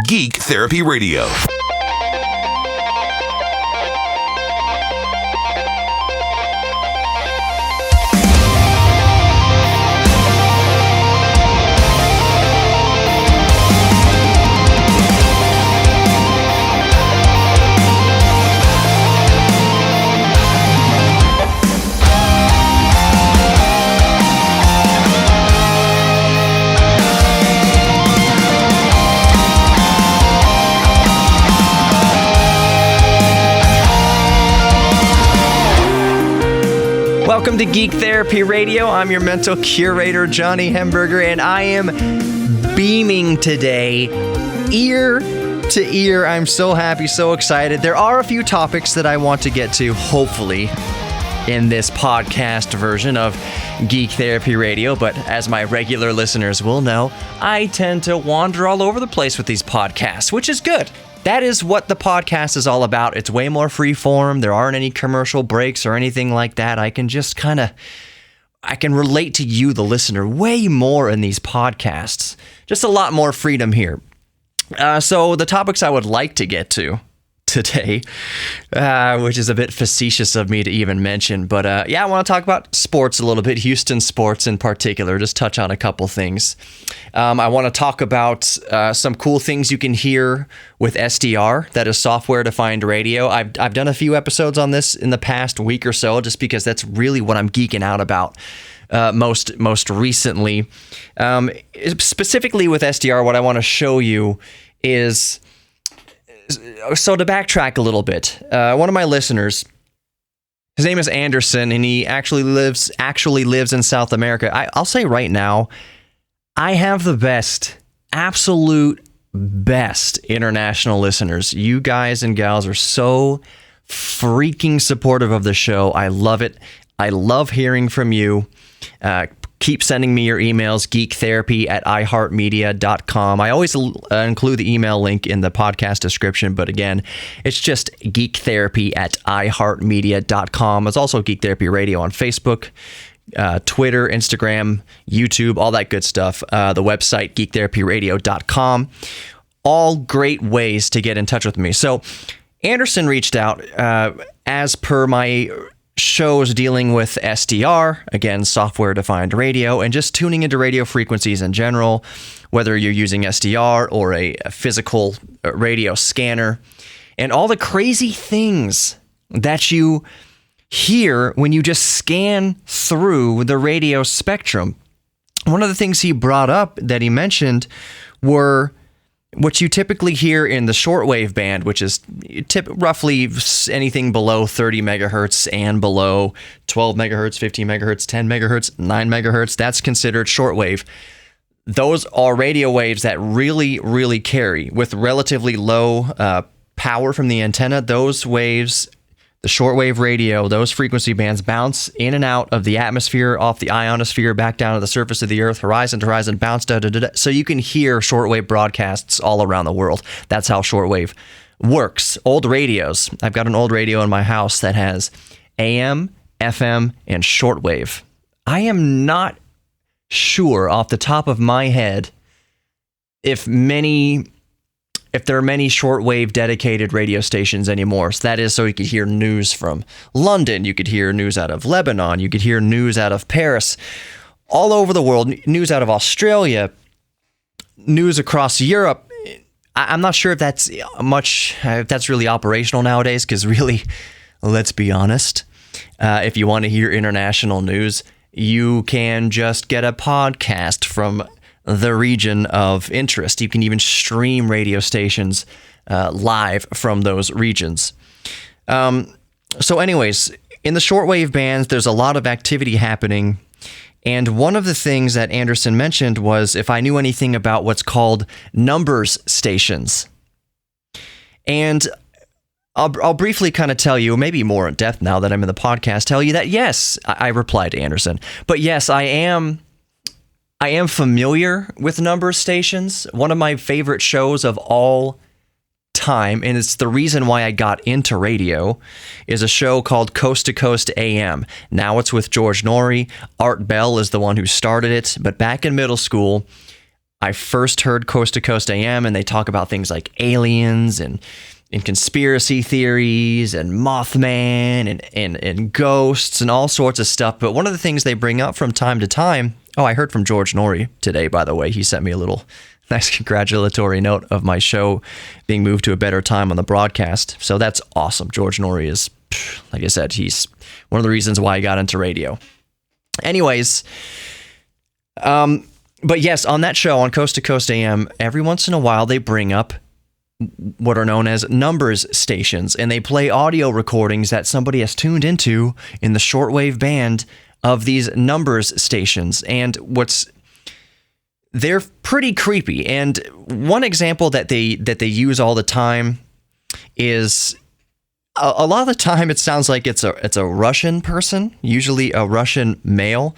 Geek Therapy Radio. Welcome to Geek Therapy Radio. I'm your mental curator, Johnny Hemberger, and I am beaming today, ear to ear. I'm so happy, so excited. There are a few topics that I want to get to, hopefully, in this podcast version of Geek Therapy Radio, but as my regular listeners will know, I tend to wander all over the place with these podcasts, which is good. That is what the podcast is all about. It's way more free form. There aren't any commercial breaks or anything like that. I can just I can relate to you, the listener, way more in these podcasts. Just a lot more freedom here. So the topics I would like to get to today, which is a bit facetious of me to even mention, but I want to talk about sports a little bit, Houston sports in particular, just touch on a couple things. I want to talk about some cool things you can hear with SDR, that is software-defined radio. I've done a few episodes on this in the past week or so, just because that's really what I'm geeking out about most recently. Specifically with SDR, what I want to show you is... So to backtrack a little bit, one of my listeners, his name is Anderson, and he actually lives in South America. I'll say right now, I have the absolute best international listeners. You guys and gals are so freaking supportive of the show. I love it. I love hearing from you. Keep sending me your emails, geektherapy@iheartmedia.com. I always include the email link in the podcast description, but again, it's just geektherapy@iheartmedia.com. It's also Geek Therapy Radio on Facebook, Twitter, Instagram, YouTube, all that good stuff. The website, geektherapyradio.com. All great ways to get in touch with me. So Anderson reached out as per my shows dealing with SDR, again, software-defined radio, and just tuning into radio frequencies in general, whether you're using SDR or a physical radio scanner, and all the crazy things that you hear when you just scan through the radio spectrum. One of the things he brought up that he mentioned were what you typically hear in the shortwave band, which is roughly anything below 30 megahertz and below 12 megahertz, 15 megahertz, 10 megahertz, 9 megahertz. That's considered shortwave. Those are radio waves that really, really carry with relatively low power from the antenna. Those waves, the shortwave radio, those frequency bands bounce in and out of the atmosphere, off the ionosphere, back down to the surface of the earth, horizon to horizon, bounce, so you can hear shortwave broadcasts all around the world. That's how shortwave works. Old radios. I've got an old radio in my house that has AM, FM, and shortwave. I am not sure off the top of my head if there are many shortwave dedicated radio stations anymore. So that is so you could hear news from London, you could hear news out of Lebanon, you could hear news out of Paris, all over the world, news out of Australia, news across Europe. I'm not sure if that's really operational nowadays, because really, let's be honest, if you want to hear international news, you can just get a podcast from the region of interest. You can even stream radio stations live from those regions. So anyways, in the shortwave bands, there's a lot of activity happening. And one of the things that Anderson mentioned was if I knew anything about what's called numbers stations. And I'll briefly kind of tell you, maybe more in depth now that I'm in the podcast, tell you that yes, I replied to Anderson, but yes, I am familiar with number stations. One of my favorite shows of all time, and it's the reason why I got into radio, is a show called Coast to Coast AM. Now it's with George Norrie. Art Bell is the one who started it, but back in middle school, I first heard Coast to Coast AM, and they talk about things like aliens and conspiracy theories and Mothman and ghosts and all sorts of stuff. But one of the things they bring up from time to time, I heard from George Norrie today, by the way. He sent me a little nice congratulatory note of my show being moved to a better time on the broadcast. So that's awesome. George Norrie is, like I said, he's one of the reasons why I got into radio. Anyways, but yes, on that show, on Coast to Coast AM, every once in a while they bring up what are known as numbers stations, and they play audio recordings that somebody has tuned into in the shortwave band of these numbers stations. And they're pretty creepy. And one example that they use all the time is a lot of the time it sounds like it's a Russian person, usually a Russian male,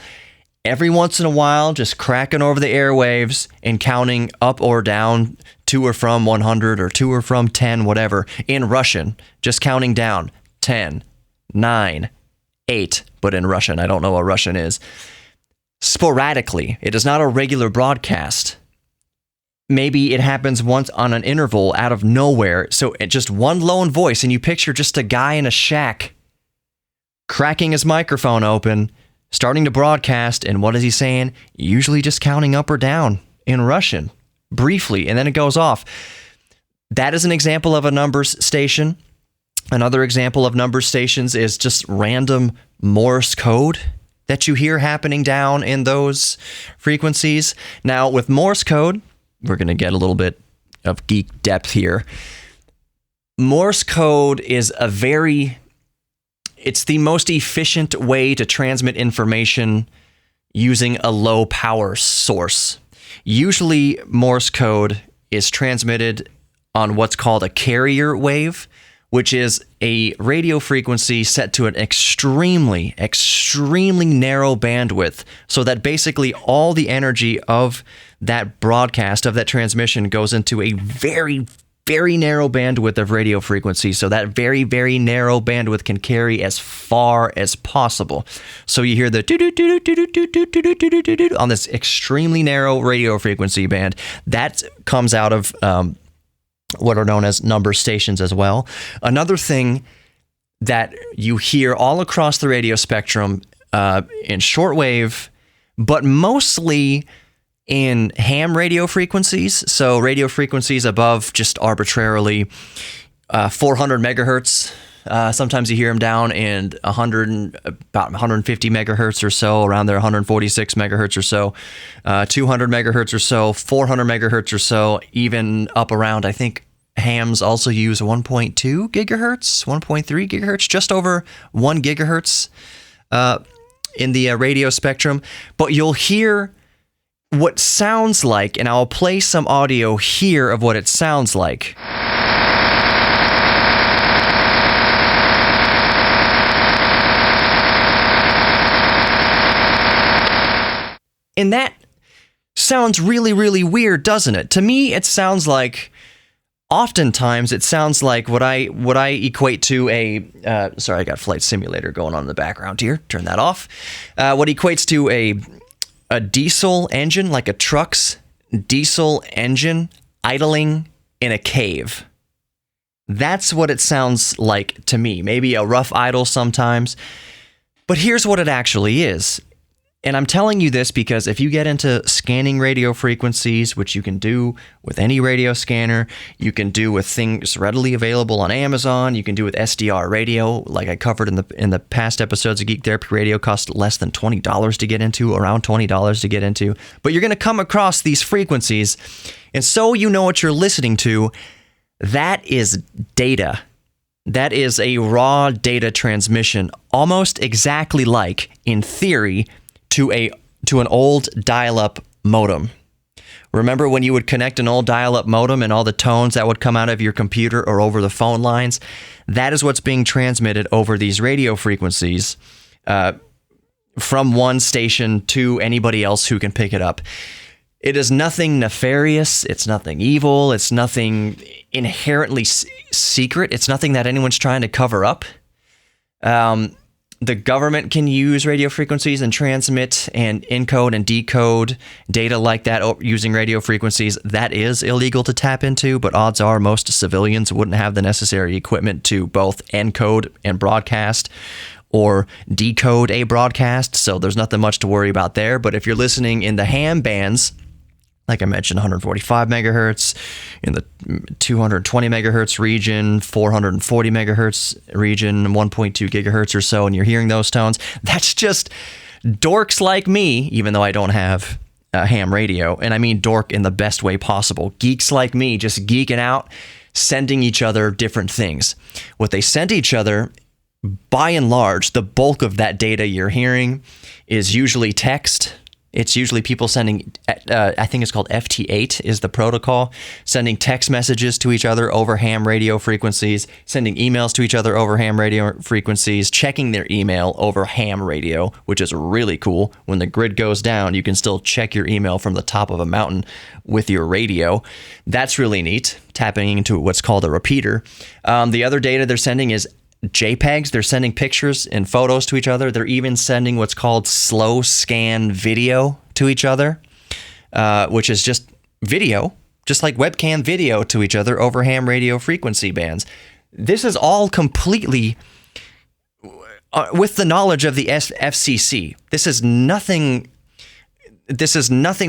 every once in a while just cracking over the airwaves and counting up or down, to or from 100 or to or from 10, whatever, in Russian, just counting down 10, 9, 8, but in Russian. I don't know what Russian is. Sporadically. It is not a regular broadcast. Maybe it happens once on an interval out of nowhere. So just one lone voice, and you picture just a guy in a shack cracking his microphone open, starting to broadcast, and what is he saying? Usually just counting up or down in Russian, briefly, and then it goes off. That is an example of a numbers station. Another example of numbers stations is just random Morse code that you hear happening down in those frequencies. Now, with Morse code, we're going to get a little bit of geek depth here. Morse code is it's the most efficient way to transmit information using a low power source. Usually, Morse code is transmitted on what's called a carrier wave, which is a radio frequency set to an extremely, extremely narrow bandwidth, so that basically all the energy of that broadcast, of that transmission, goes into a very, very narrow bandwidth of radio frequency, so that very, very narrow bandwidth can carry as far as possible. So you hear the on this extremely narrow radio frequency band. That comes out of what are known as number stations as well. Another thing that you hear all across the radio spectrum in shortwave, but mostly in ham radio frequencies, so radio frequencies above just arbitrarily 400 megahertz. Sometimes you hear them down in about 150 megahertz or so, around there, 146 megahertz or so, 200 megahertz or so, 400 megahertz or so, even up around, I think hams also use 1.2 gigahertz, 1.3 gigahertz, just over 1 gigahertz in the radio spectrum. But you'll hear what sounds like, and I'll play some audio here of what it sounds like. And that sounds really, really weird, doesn't it? To me, it sounds like, oftentimes, it sounds like what I equate to a, sorry, I got Flight Simulator going on in the background here. Turn that off. What equates to a diesel engine, like a truck's diesel engine idling in a cave. That's what it sounds like to me. Maybe a rough idle sometimes. But here's what it actually is. And I'm telling you this because if you get into scanning radio frequencies, which you can do with any radio scanner, you can do with things readily available on Amazon, you can do with SDR radio, like I covered in the past episodes of Geek Therapy Radio, cost less than $20 to get into, around $20 to get into. But you're going to come across these frequencies, and so you know what you're listening to. That is data. That is a raw data transmission, almost exactly like, in theory, to an old dial-up modem. Remember when you would connect an old dial-up modem and all the tones that would come out of your computer or over the phone lines? That is what's being transmitted over these radio frequencies from one station to anybody else who can pick it up. It is nothing nefarious. It's nothing evil. It's nothing inherently secret. It's nothing that anyone's trying to cover up. the government can use radio frequencies and transmit and encode and decode data like that using radio frequencies. That is illegal to tap into, but odds are most civilians wouldn't have the necessary equipment to both encode and broadcast or decode a broadcast, so there's nothing much to worry about there. But if you're listening in the ham bands, like I mentioned, 145 megahertz, in the 220 megahertz region, 440 megahertz region, 1.2 gigahertz or so, and you're hearing those tones, that's just dorks like me, even though I don't have a ham radio. And I mean dork in the best way possible. Geeks like me just geeking out, sending each other different things. What they send each other, by and large, the bulk of that data you're hearing is usually text. It's usually people sending, I think it's called FT8 is the protocol, sending text messages to each other over ham radio frequencies, sending emails to each other over ham radio frequencies, checking their email over ham radio, which is really cool. When the grid goes down, you can still check your email from the top of a mountain with your radio. That's really neat, tapping into what's called a repeater. The other data they're sending is JPEGs. They're sending pictures and photos to each other. They're even sending what's called slow scan video to each other, which is just video, just like webcam video to each other over ham radio frequency bands. This is all completely with the knowledge of the FCC. This is nothing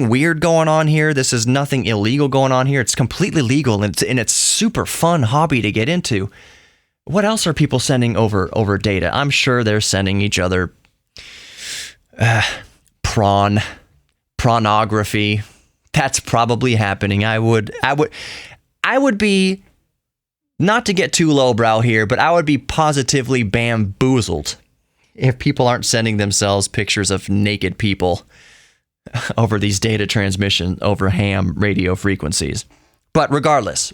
weird going on here. This is nothing illegal going on here. It's completely legal, and it's super fun hobby to get into. What else are people sending over data? I'm sure they're sending each other pornography. That's probably happening. I would be, not to get too lowbrow here, but I would be positively bamboozled if people aren't sending themselves pictures of naked people over these data transmission over ham radio frequencies. But regardless,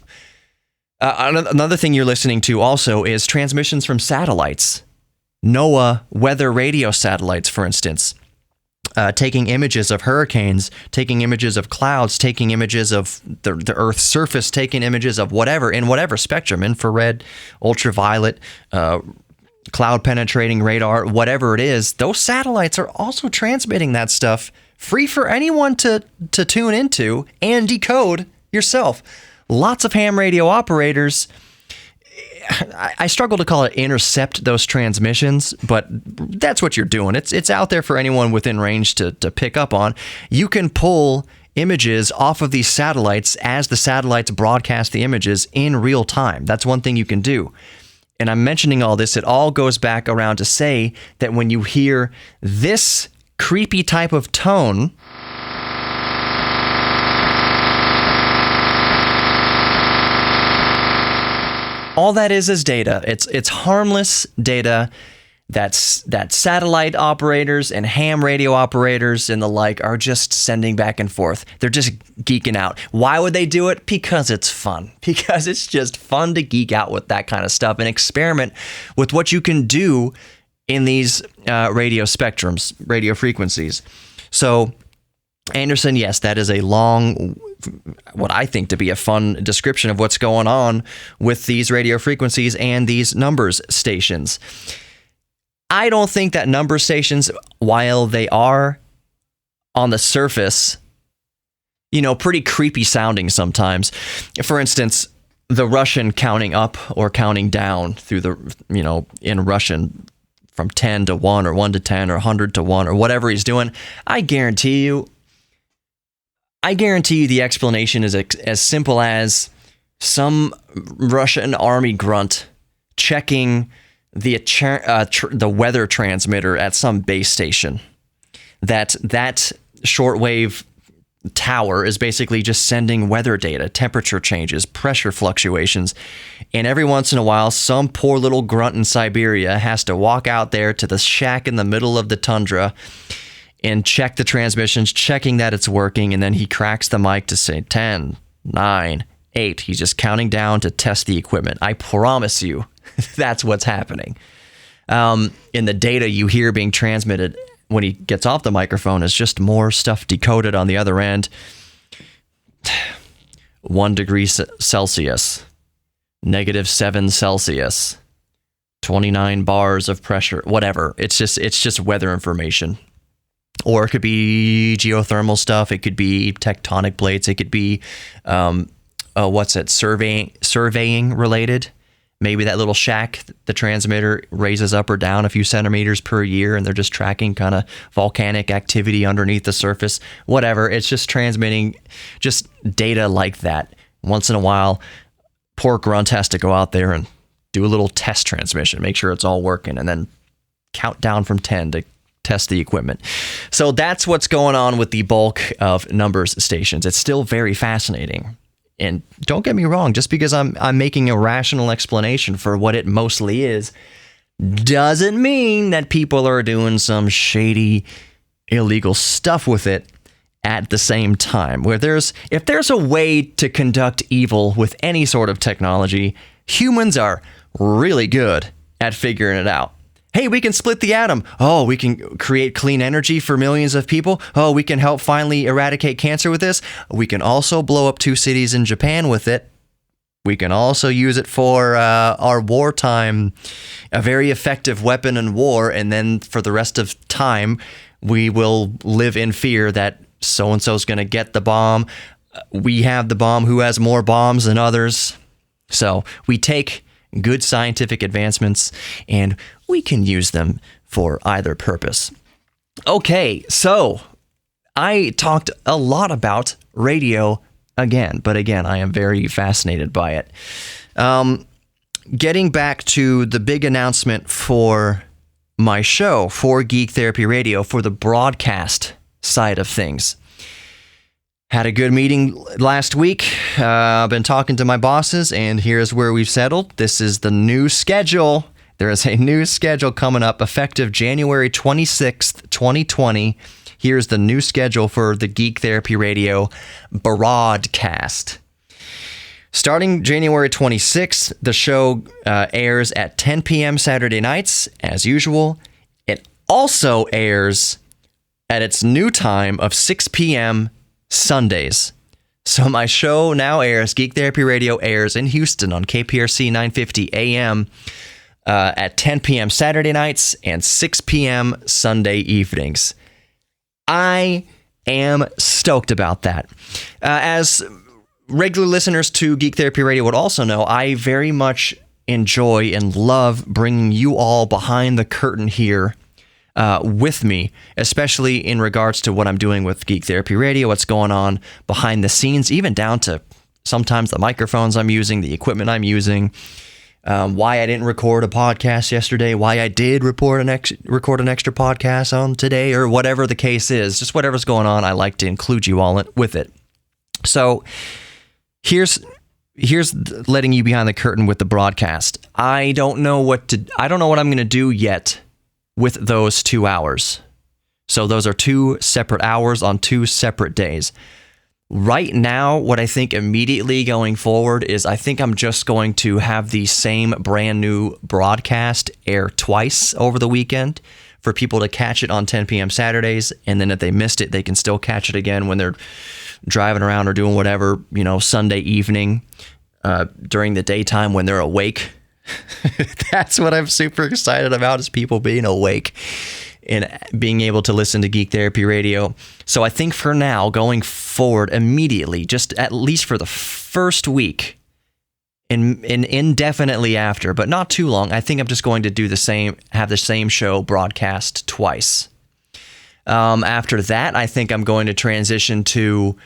another thing you're listening to also is transmissions from satellites. NOAA weather radio satellites, for instance, taking images of hurricanes, taking images of clouds, taking images of the Earth's surface, taking images of whatever, in whatever spectrum, infrared, ultraviolet, cloud penetrating radar, whatever it is. Those satellites are also transmitting that stuff free for anyone to tune into and decode yourself. Lots of ham radio operators, I struggle to call it intercept those transmissions, but that's what you're doing. It's out there for anyone within range to pick up on. You can pull images off of these satellites as the satellites broadcast the images in real time. That's one thing you can do. And I'm mentioning all this, it all goes back around to say that when you hear this creepy type of tone, all that is data. It's harmless data that satellite operators and ham radio operators and the like are just sending back and forth. They're just geeking out. Why would they do it? Because it's fun. Because it's just fun to geek out with that kind of stuff and experiment with what you can do in these radio spectrums, radio frequencies. So, Anderson, yes, that is a long, what I think to be a fun description of what's going on with these radio frequencies and these numbers stations. I don't think that number stations, while they are on the surface, pretty creepy sounding sometimes. For instance, the Russian counting up or counting down through the, in Russian from 10 to 1 or 1 to 10 or 100 to 1 or whatever he's doing, I guarantee you the explanation is as simple as some Russian army grunt checking the weather transmitter at some base station. That shortwave tower is basically just sending weather data, temperature changes, pressure fluctuations, and every once in a while, some poor little grunt in Siberia has to walk out there to the shack in the middle of the tundra and check the transmissions, checking that it's working, and then he cracks the mic to say 10, 9, 8. He's just counting down to test the equipment. I promise you, that's what's happening. And the data you hear being transmitted when he gets off the microphone is just more stuff decoded on the other end. 1 degree Celsius, -7 Celsius, 29 bars of pressure, whatever. It's just weather information. Or it could be geothermal stuff. It could be tectonic plates. It could be, surveying related. Maybe that little shack, the transmitter raises up or down a few centimeters per year, and they're just tracking kind of volcanic activity underneath the surface. Whatever. It's just transmitting just data like that. Once in a while, poor Grunt has to go out there and do a little test transmission, make sure it's all working, and then count down from 10 to test the equipment. So that's what's going on with the bulk of numbers stations. It's still very fascinating. And don't get me wrong, just because I'm making a rational explanation for what it mostly is, doesn't mean that people are doing some shady, illegal stuff with it at the same time. If there's a way to conduct evil with any sort of technology, humans are really good at figuring it out. Hey, we can split the atom. Oh, we can create clean energy for millions of people. Oh, we can help finally eradicate cancer with this. We can also blow up 2 cities in Japan with it. We can also use it for our wartime, a very effective weapon in war. And then for the rest of time, we will live in fear that so-and-so is going to get the bomb. We have the bomb. Who has more bombs than others? So we take good scientific advancements and we can use them for either purpose. Okay, so I talked a lot about radio again, but again, I am very fascinated by it. Getting back to the big announcement for my show, for Geek Therapy Radio, for the broadcast side of things. Had a good meeting last week. I've been talking to my bosses, and here's where we've settled. This is the new schedule. There is a new schedule coming up effective January 26th, 2020. Here's the new schedule for the Geek Therapy Radio broadcast. Starting January 26th, the show airs at 10 p.m. Saturday nights, as usual. It also airs at its new time of 6 p.m. Sundays. So my show now airs, Geek Therapy Radio airs in Houston on KPRC 950 AM at 10 p.m. Saturday nights and 6 p.m. Sunday evenings. I am stoked about that. As regular listeners to Geek Therapy Radio would also know, I very much enjoy and love bringing you all behind the curtain here with me, especially in regards to what I'm doing with Geek Therapy Radio, what's going on behind the scenes, even down to sometimes the microphones I'm using, the equipment I'm using, why I didn't record a podcast yesterday, why I did record an extra podcast on today, or whatever the case is. Just whatever's going on, I like to include you all with it. So here's letting you behind the curtain with the broadcast. I don't know what I'm going to do yet with those 2 hours. So those are 2 separate hours on 2 separate days. Right now, what I think immediately going forward is I think I'm just going to have the same brand new broadcast air twice over the weekend for people to catch it on 10 p.m. Saturdays. And then if they missed it, they can still catch it again when they're driving around or doing whatever, Sunday evening during the daytime when they're awake. That's what I'm super excited about, is people being awake and being able to listen to Geek Therapy Radio. So I think for now, going forward immediately, just at least for the first week and indefinitely after, but not too long, I think I'm just going to do have the same show broadcast twice. After that, I think I'm going to transition to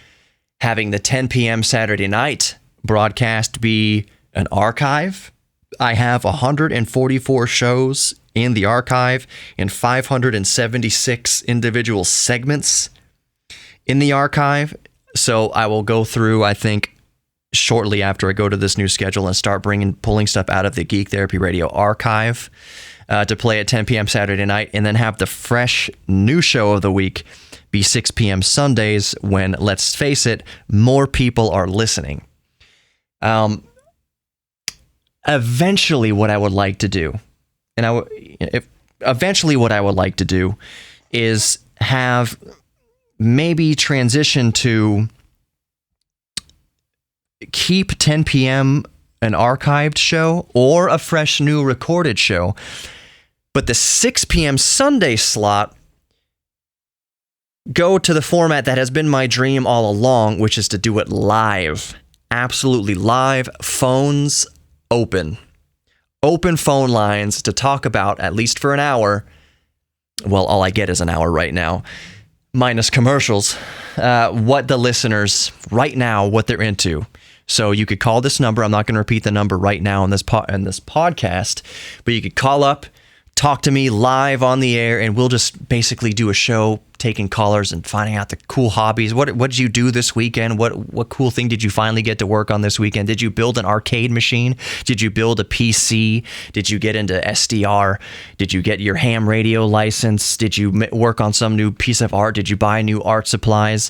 having the 10 p.m. Saturday night broadcast be an archive. I have 144 shows in the archive and 576 individual segments in the archive. So I will go through, I think, shortly after I go to this new schedule and start pulling stuff out of the Geek Therapy Radio archive to play at 10 p.m. Saturday night, and then have the fresh new show of the week be 6 p.m. Sundays when, let's face it, more people are listening. Eventually what I would like to do, is have maybe transition to keep 10 p.m. an archived show or a fresh new recorded show. But the 6 p.m. Sunday slot, go to the format that has been my dream all along, which is to do it live. Absolutely live, phones open. Open phone lines to talk about, at least for an hour. Well, all I get is an hour right now, minus commercials, what the listeners right now, what they're into. So you could call this number. I'm not going to repeat the number right now in this podcast, but you could call up, talk to me live on the air, and we'll just basically do a show taking callers and finding out the cool hobbies. What did you do this weekend? What cool thing did you finally get to work on this weekend? Did you build an arcade machine? Did you build a PC? Did you get into SDR? Did you get your ham radio license? Did you work on some new piece of art? Did you buy new art supplies?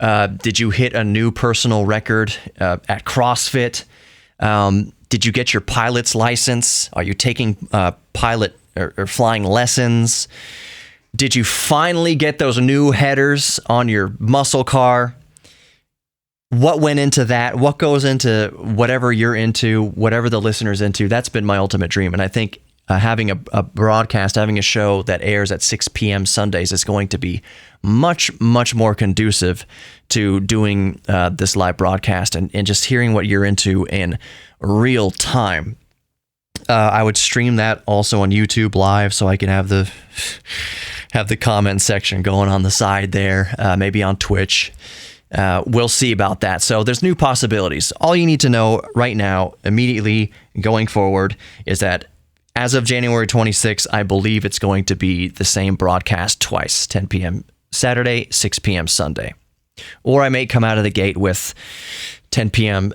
Did you hit a new personal record at CrossFit? Did you get your pilot's license? Are you taking pilot or flying lessons? Did you finally get those new headers on your muscle car? What went into that? What goes into whatever you're into, whatever the listener's into? That's been my ultimate dream. And I think having a broadcast, having a show that airs at 6 p.m. Sundays is going to be much, much more conducive to doing this live broadcast and just hearing what you're into in real time. I would stream that also on YouTube live, so I can have the comment section going on the side there, maybe on Twitch. We'll see about that. So there's new possibilities. All you need to know right now, immediately going forward, is that as of January 26th, I believe it's going to be the same broadcast twice, 10 p.m. Saturday, 6 p.m. Sunday. Or I may come out of the gate with 10 p.m.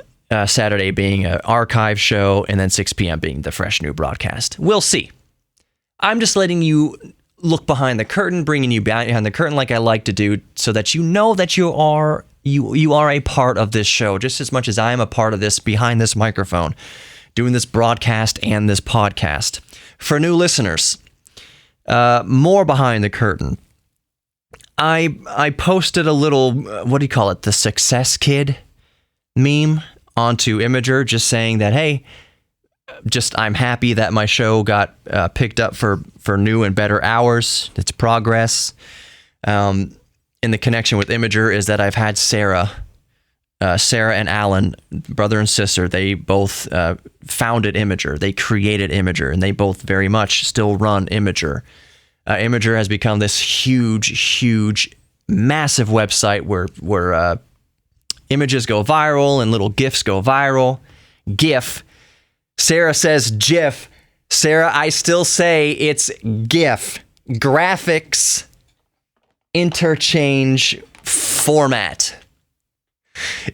Saturday being an archive show, and then 6 p.m. being the fresh new broadcast. We'll see. I'm just letting you look behind the curtain, bringing you behind the curtain like I like to do, so that you know that you are a part of this show, just as much as I am a part of this behind this microphone, doing this broadcast and this podcast. For new listeners, more behind the curtain. I posted a little, what do you call it, the Success Kid meme onto Imager, just saying that, hey, I'm happy that my show got picked up for new and better hours. It's progress. In the connection with Imager is that I've had Sarah and Alan, brother and sister. They both founded Imager. They created Imager, and they both very much still run Imager. Imager has become this huge, massive website where images go viral and little GIFs go viral. GIF. Sarah says GIF. Sarah, I still say it's GIF. Graphics Interchange Format.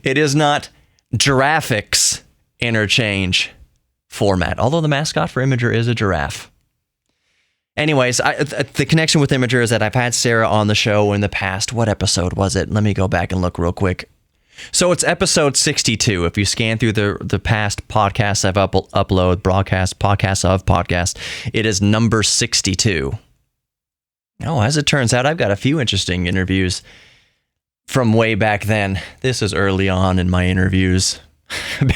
It is not Giraffics Interchange Format, although the mascot for Imager is a giraffe. Anyways, the connection with Imager is that I've had Sarah on the show in the past. What episode was it? Let me go back and look real quick. So it's episode 62. If you scan through the past podcasts I've uploaded, podcasts, it is number 62. Oh, as it turns out, I've got a few interesting interviews from way back then. This is early on in my interviews.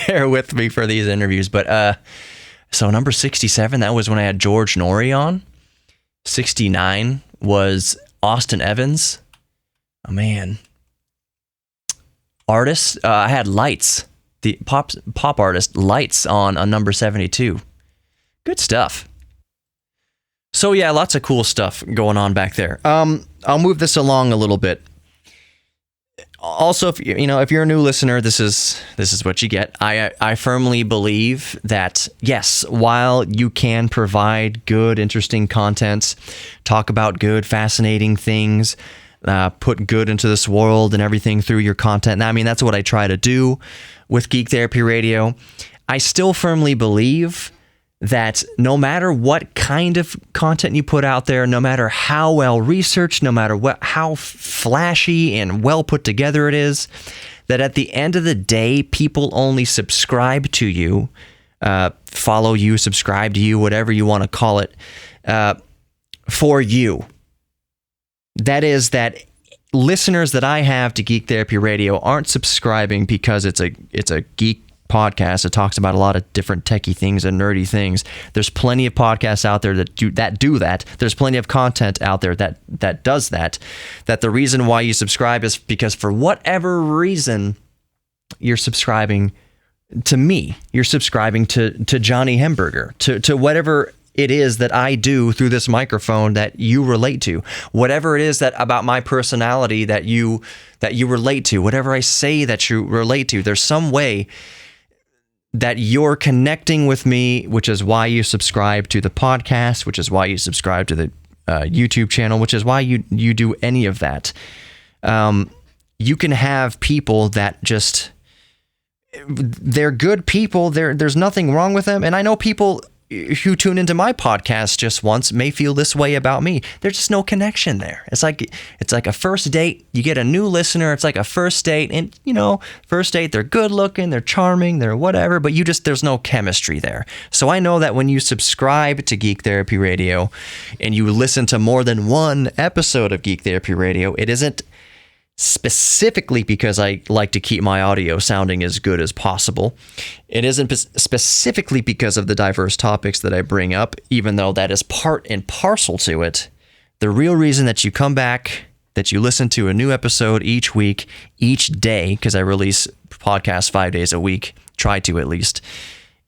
Bear with me for these interviews. But so number 67, that was when I had George Norrie on. 69 was Austin Evans. Oh, man. Artists, I had Lights, the pop artist Lights on number 72. Good stuff. So yeah, lots of cool stuff going on back there. I'll move this along a little bit. Also, if you're a new listener, this is what you get. I firmly believe that yes, while you can provide good, interesting content, talk about good, fascinating things, put good into this world and everything through your content. And I mean, that's what I try to do with Geek Therapy Radio. I still firmly believe that no matter what kind of content you put out there, no matter how well researched, no matter how flashy and well put together it is, that at the end of the day, people only subscribe to you, follow you, subscribe to you, whatever you want to call it, for you. That is that listeners that I have to Geek Therapy Radio aren't subscribing because it's a geek podcast. It talks about a lot of different techie things and nerdy things. There's plenty of podcasts out there that do that. There's plenty of content out there that does that. That the reason why you subscribe is because for whatever reason you're subscribing to me. You're subscribing to Johnny Hemberger, to whatever it is that I do through this microphone that you relate to, whatever it is that about my personality that you relate to, whatever I say that you relate to. There's some way that you're connecting with me, which is why you subscribe to the podcast, which is why you subscribe to the YouTube channel, which is why you do any of that. You can have people that just, they're good people. There's nothing wrong with them. And I know people who tune into my podcast just once may feel this way about me. There's just no connection there. It's like a first date. You get a new listener. It's like a first date, and first date, they're good looking, they're charming, they're whatever, but there's no chemistry there. So I know that when you subscribe to Geek Therapy Radio and you listen to more than one episode of Geek Therapy Radio, it isn't specifically because I like to keep my audio sounding as good as possible. It isn't specifically because of the diverse topics that I bring up, even though that is part and parcel to it. The real reason that you come back, that you listen to a new episode each week, each day, because I release podcasts 5 days a week, try to at least,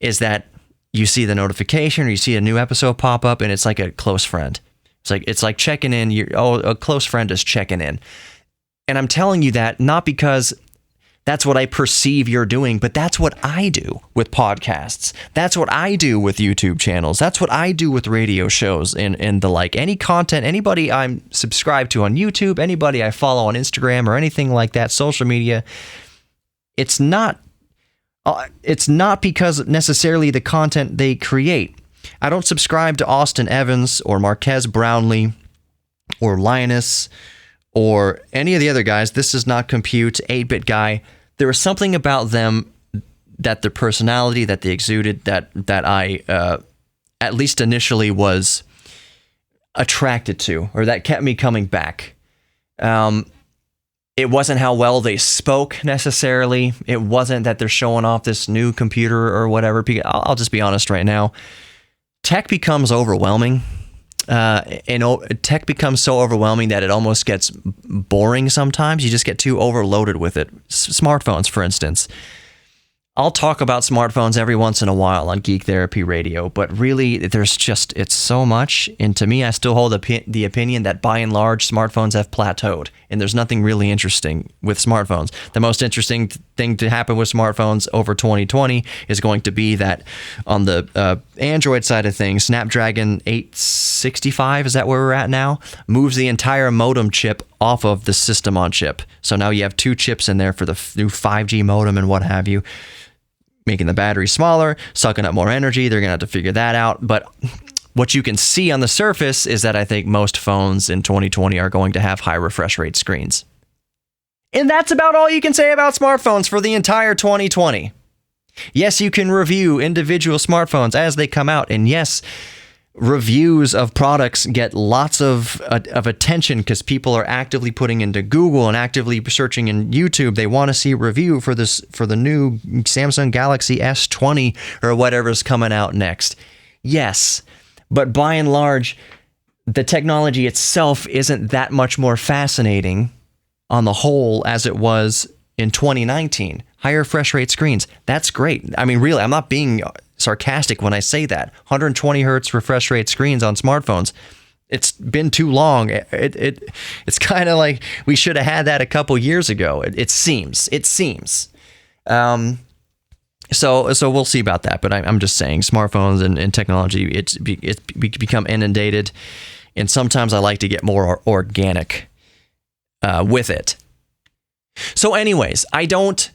is that you see the notification or you see a new episode pop up and it's like a close friend. It's like checking in. A close friend is checking in. And I'm telling you that not because that's what I perceive you're doing, but that's what I do with podcasts. That's what I do with YouTube channels. That's what I do with radio shows and the like. Any content, anybody I'm subscribed to on YouTube, anybody I follow on Instagram or anything like that, social media, it's not because necessarily the content they create. I don't subscribe to Austin Evans or Marquez Brownlee or Linus or any of the other guys. This does not compute. 8-Bit Guy. There was something about them, that their personality, that they exuded, that I, at least initially, was attracted to, or that kept me coming back. It wasn't how well they spoke necessarily. It wasn't that they're showing off this new computer or whatever. I'll just be honest right now. Tech becomes overwhelming. And tech becomes so overwhelming that it almost gets boring sometimes. You just get too overloaded with it. Smartphones, for instance. I'll talk about smartphones every once in a while on Geek Therapy Radio, but really, it's so much. And to me, I still hold the opinion that by and large, smartphones have plateaued, and there's nothing really interesting with smartphones. The most interesting thing to happen with smartphones over 2020 is going to be that on the Android side of things, Snapdragon 865, is that where we're at now, moves the entire modem chip off of the system on chip. So now you have 2 chips in there for the new 5G modem and what have you, making the battery smaller, sucking up more energy. They're going to have to figure that out. But what you can see on the surface is that I think most phones in 2020 are going to have high refresh rate screens. And that's about all you can say about smartphones for the entire 2020. Yes, you can review individual smartphones as they come out. And yes, reviews of products get lots of attention because people are actively putting into Google and actively searching in YouTube. They want to see a review for the new Samsung Galaxy S20 or whatever's coming out next. Yes, but by and large, the technology itself isn't that much more fascinating on the whole as it was in 2019. Higher refresh rate screens, that's great. I mean, really, I'm not being sarcastic when I say that. 120 hertz refresh rate screens on smartphones. It's been too long. It's kind of like we should have had that a couple years ago. It seems. So we'll see about that. But I'm just saying, smartphones and technology, it's become inundated, and sometimes I like to get more organic with it. So, anyways, I don't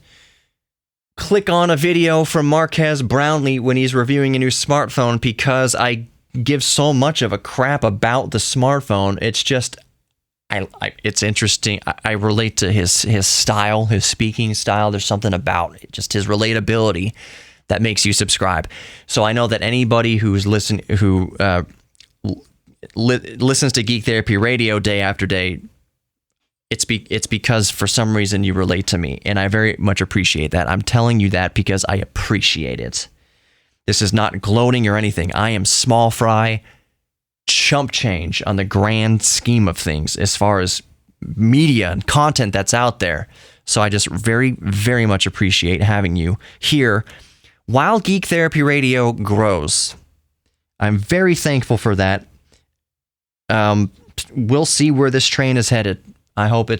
click on a video from Marquez Brownlee when he's reviewing a new smartphone because I give so much of a crap about the smartphone. It's just, it's interesting. I relate to his style, his speaking style. There's something about it, just his relatability that makes you subscribe. So I know that anybody who's listens to Geek Therapy Radio day after day it's because for some reason you relate to me, and I very much appreciate that. I'm telling you that because I appreciate it. This is not gloating or anything. I am small fry, chump change on the grand scheme of things as far as media and content that's out there. So I just very, very much appreciate having you here while Geek Therapy Radio grows. I'm very thankful for that. We'll see where this train is headed. I hope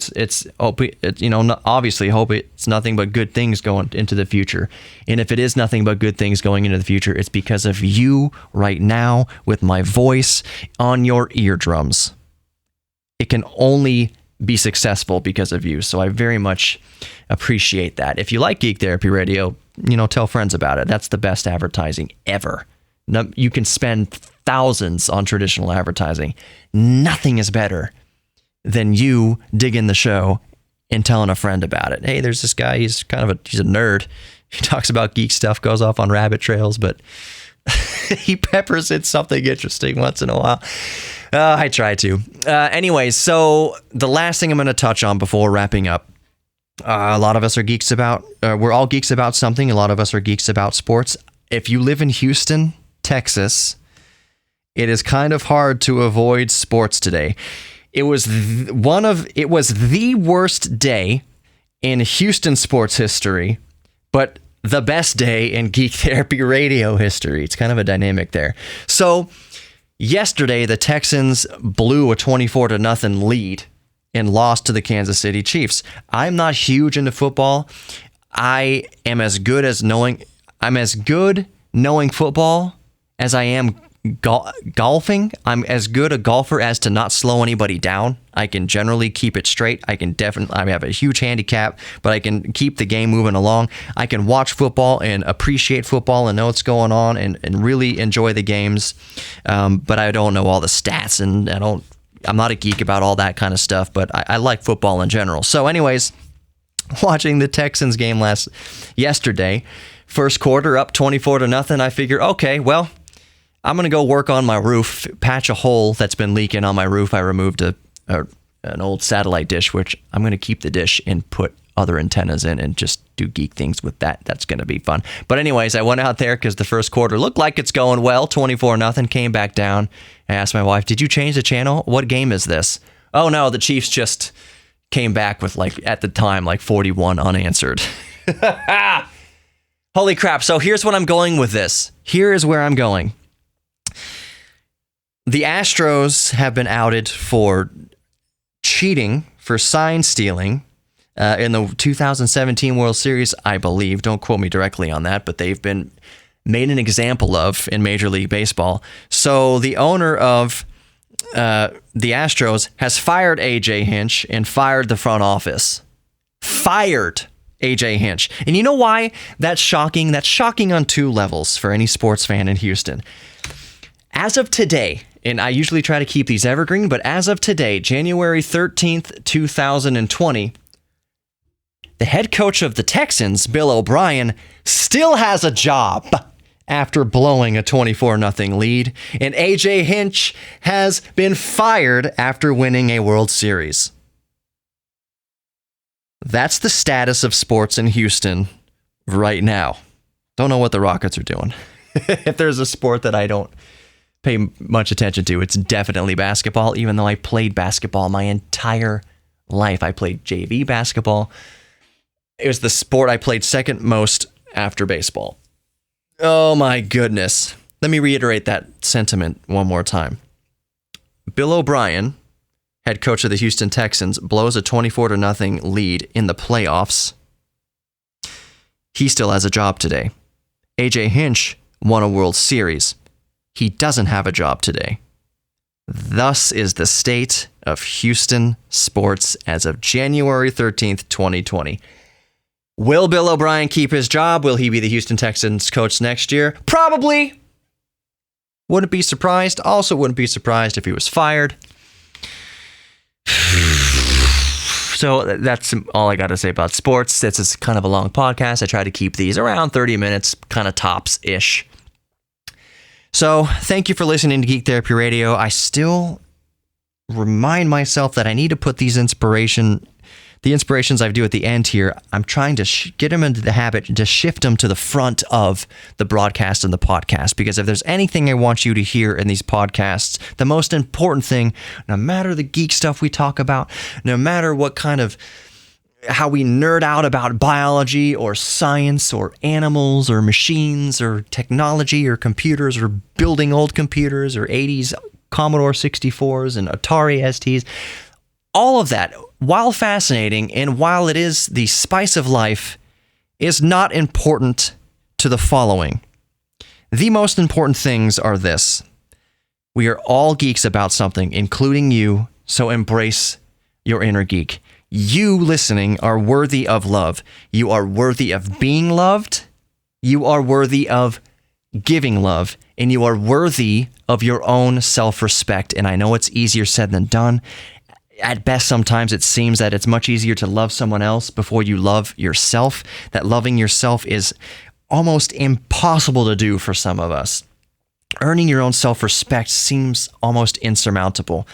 obviously hope it's nothing but good things going into the future. And if it is nothing but good things going into the future, it's because of you right now with my voice on your eardrums. It can only be successful because of you. So I very much appreciate that. If you like Geek Therapy Radio, tell friends about it. That's the best advertising ever. You can spend thousands on traditional advertising. Nothing is better than you digging the show and telling a friend about it. Hey, there's this guy. He's a nerd. He talks about geek stuff, goes off on rabbit trails, but he peppers in something interesting once in a while. I try to. Anyways, so the last thing I'm going to touch on before wrapping up. A lot of us are geeks about. We're all geeks about something. A lot of us are geeks about sports. If you live in Houston, Texas, it is kind of hard to avoid sports today. It was the worst day in Houston sports history, but the best day in Geek Therapy Radio history. It's kind of a dynamic there. So yesterday, the Texans blew a 24-0 lead and lost to the Kansas City Chiefs. I'm not huge into football. I am as good knowing football as I am golfing. I'm as good a golfer as to not slow anybody down. I can generally keep it straight. I have a huge handicap, but I can keep the game moving along. I can watch football and appreciate football and know what's going on and really enjoy the games. But I don't know all the stats, and I'm not a geek about all that kind of stuff, but I like football in general. So anyways, watching the Texans game yesterday, first quarter up 24-0, I figure, okay, well, I'm going to go work on my roof, patch a hole that's been leaking on my roof. I removed an old satellite dish, which I'm going to keep the dish and put other antennas in and just do geek things with that. That's going to be fun. But anyways, I went out there because the first quarter looked like it's going well, 24-0, came back down. I asked my wife, did you change the channel? What game is this? Oh no, the Chiefs just came back with at the time, 41 unanswered. Holy crap. So here's what I'm going with this. Here is where I'm going. The Astros have been outed for cheating, for sign stealing in the 2017 World Series, I believe. Don't quote me directly on that, but they've been made an example of in Major League Baseball. So the owner of the Astros has fired A.J. Hinch and fired the front office. Fired A.J. Hinch. And you know why that's shocking? That's shocking on two levels for any sports fan in Houston. As of today, and I usually try to keep these evergreen, but as of today, January 13th, 2020, the head coach of the Texans, Bill O'Brien, still has a job after blowing a 24-0 lead, and A.J. Hinch has been fired after winning a World Series. That's the status of sports in Houston right now. Don't know what the Rockets are doing. If there's a sport that I don't pay much attention to, it's definitely basketball, even though I played basketball my entire life. I played JV basketball. It was the sport I played second most after baseball. Oh my goodness. Let me reiterate that sentiment one more time. Bill O'Brien, head coach of the Houston Texans, blows a 24-0 lead in the playoffs. He still has a job today. A.J. Hinch won a World Series. He doesn't have a job today. Thus is the state of Houston sports as of January 13th, 2020. Will Bill O'Brien keep his job? Will he be the Houston Texans coach next year? Probably. Wouldn't be surprised. Also wouldn't be surprised if he was fired. So that's all I got to say about sports. This is kind of a long podcast. I try to keep these around 30 minutes, kind of tops-ish. So thank you for listening to Geek Therapy Radio. I still remind myself that I need to put the inspirations I do at the end here, I'm trying to get them into the habit to shift them to the front of the broadcast and the podcast. Because if there's anything I want you to hear in these podcasts, the most important thing, no matter the geek stuff we talk about, no matter what kind of how we nerd out about biology or science or animals or machines or technology or computers or building old computers or 80s Commodore 64s and Atari STs, all of that, while fascinating and while it is the spice of life, is not important to the following. The most important things are this. We are all geeks about something, including you, so embrace your inner geek. You listening are worthy of love. You are worthy of being loved. You are worthy of giving love. And you are worthy of your own self-respect. And I know it's easier said than done. At best, sometimes it seems that it's much easier to love someone else before you love yourself. That loving yourself is almost impossible to do for some of us. Earning your own self-respect seems almost insurmountable.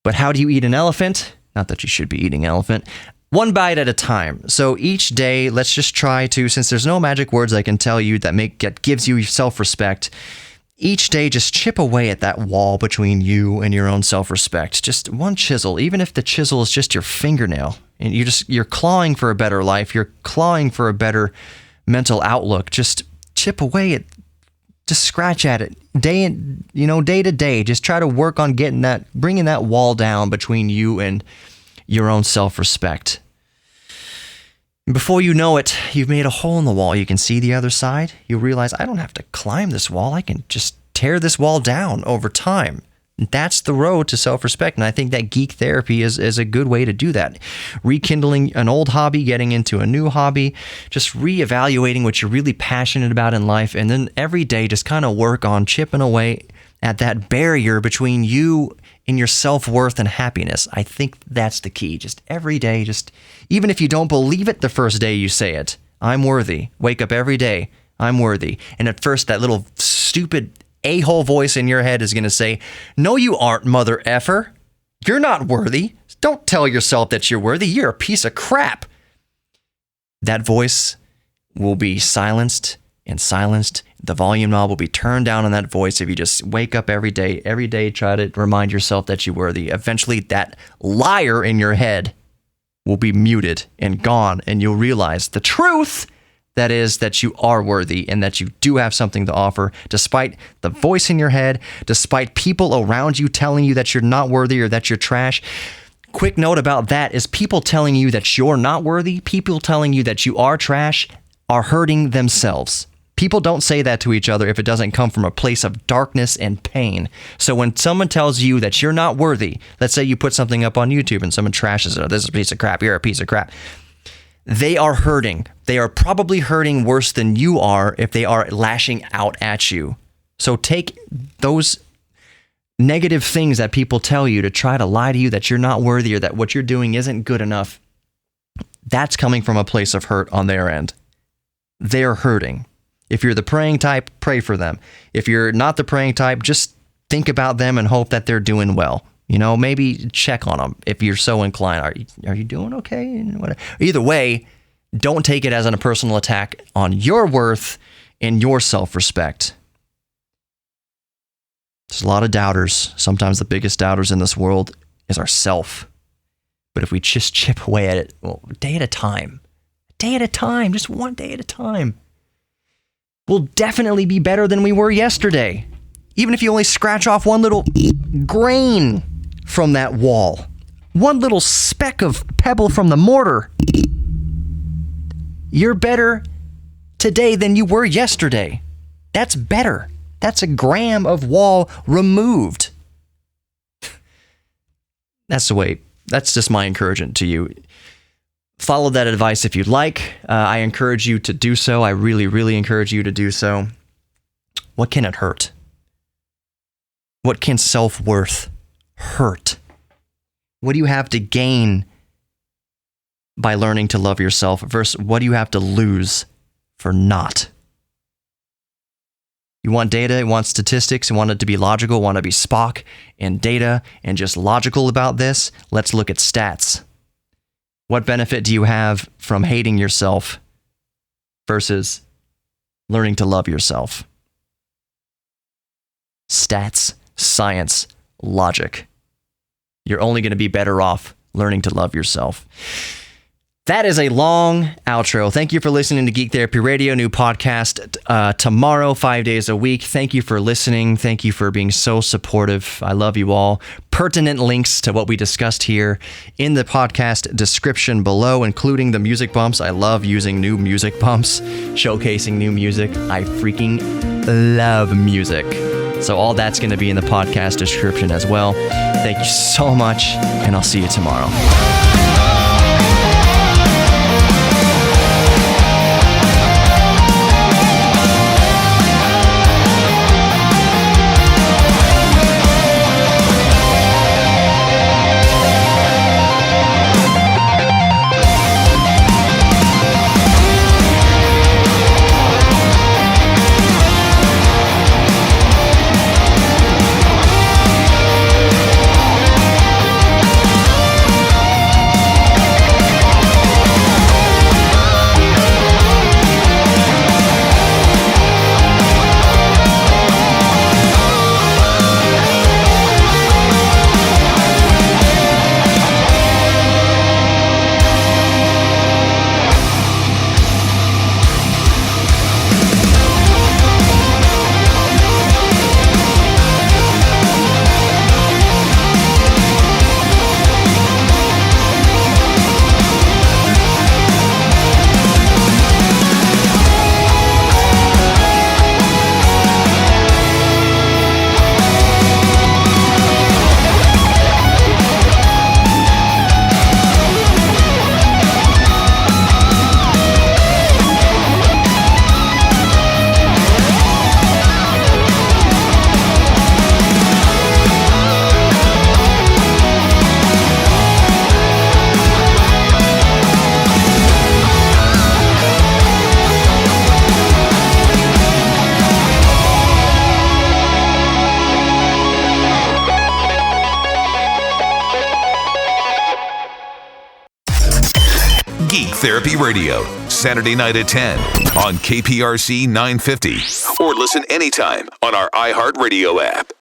But how do you eat an elephant? Not that you should be eating elephant. One bite at a time. So each day, let's just try to, since there's no magic words I can tell you that gives you self-respect, each day just chip away at that wall between you and your own self-respect. Just one chisel, even if the chisel is just your fingernail, and you're clawing for a better life, you're clawing for a better mental outlook. Just chip away at, just scratch at it day to day. Just try to work on bringing that wall down between you and your own self-respect. Before you know it, you've made a hole in the wall. You can see the other side. You realize, I don't have to climb this wall. I can just tear this wall down over time. That's the road to self-respect. And I think that geek therapy is a good way to do that. Rekindling an old hobby, getting into a new hobby, just reevaluating what you're really passionate about in life. And then every day, just kind of work on chipping away at that barrier between you and your self-worth and happiness. I think that's the key. Just every day, even if you don't believe it the first day you say it, I'm worthy. Wake up every day, I'm worthy. And at first, that little stupid a-hole voice in your head is going to say, no, you aren't, mother effer. You're not worthy. Don't tell yourself that you're worthy. You're a piece of crap. That voice will be silenced and silenced. The volume knob will be turned down on that voice if you just wake up every day, try to remind yourself that you're worthy. Eventually, that liar in your head will be muted and gone, and you'll realize the truth. That is that you are worthy and that you do have something to offer, despite the voice in your head, despite people around you telling you that you're not worthy or that you're trash. Quick note about that is people telling you that you're not worthy, people telling you that you are trash, are hurting themselves. People don't say that to each other if it doesn't come from a place of darkness and pain. So when someone tells you that you're not worthy, let's say you put something up on YouTube and someone trashes it, this is a piece of crap, you're a piece of crap. They are hurting. They are probably hurting worse than you are if they are lashing out at you. So take those negative things that people tell you to try to lie to you that you're not worthy or that what you're doing isn't good enough. That's coming from a place of hurt on their end. They're hurting. If you're the praying type, pray for them. If you're not the praying type, just think about them and hope that they're doing well. Maybe check on them if you're so inclined. Are you doing okay? Either way, don't take it as a personal attack on your worth and your self-respect. There's a lot of doubters. Sometimes the biggest doubters in this world is ourself. But if we just chip away at it, day at a time, just one day at a time, we'll definitely be better than we were yesterday. Even if you only scratch off one little grain from that wall, one little speck of pebble from the mortar, you're better today than you were yesterday. That's better. That's a gram of wall removed. That's the way. That's just my encouragement to you. Follow that advice if you'd like. I encourage you to do so. I really, really encourage you to do so. What can it hurt? What can self-worth hurt? What do you have to gain by learning to love yourself versus what do you have to lose for not? You want data, you want statistics, you want it to be logical, you want to be Spock and data and just logical about this. Let's look at stats. What benefit do you have from hating yourself versus learning to love yourself? Stats, science, logic. You're only going to be better off learning to love yourself. That is a long outro. Thank you for listening to Geek Therapy Radio, new podcast tomorrow, 5 days a week. Thank you for listening. Thank you for being so supportive. I love you all. Pertinent links to what we discussed here in the podcast description below, including the music bumps. I love using new music bumps, showcasing new music. I freaking love music. So all that's going to be in the podcast description as well. Thank you so much, and I'll see you tomorrow. Therapy Radio, Saturday night at 10 on KPRC 950. Or listen anytime on our iHeartRadio app.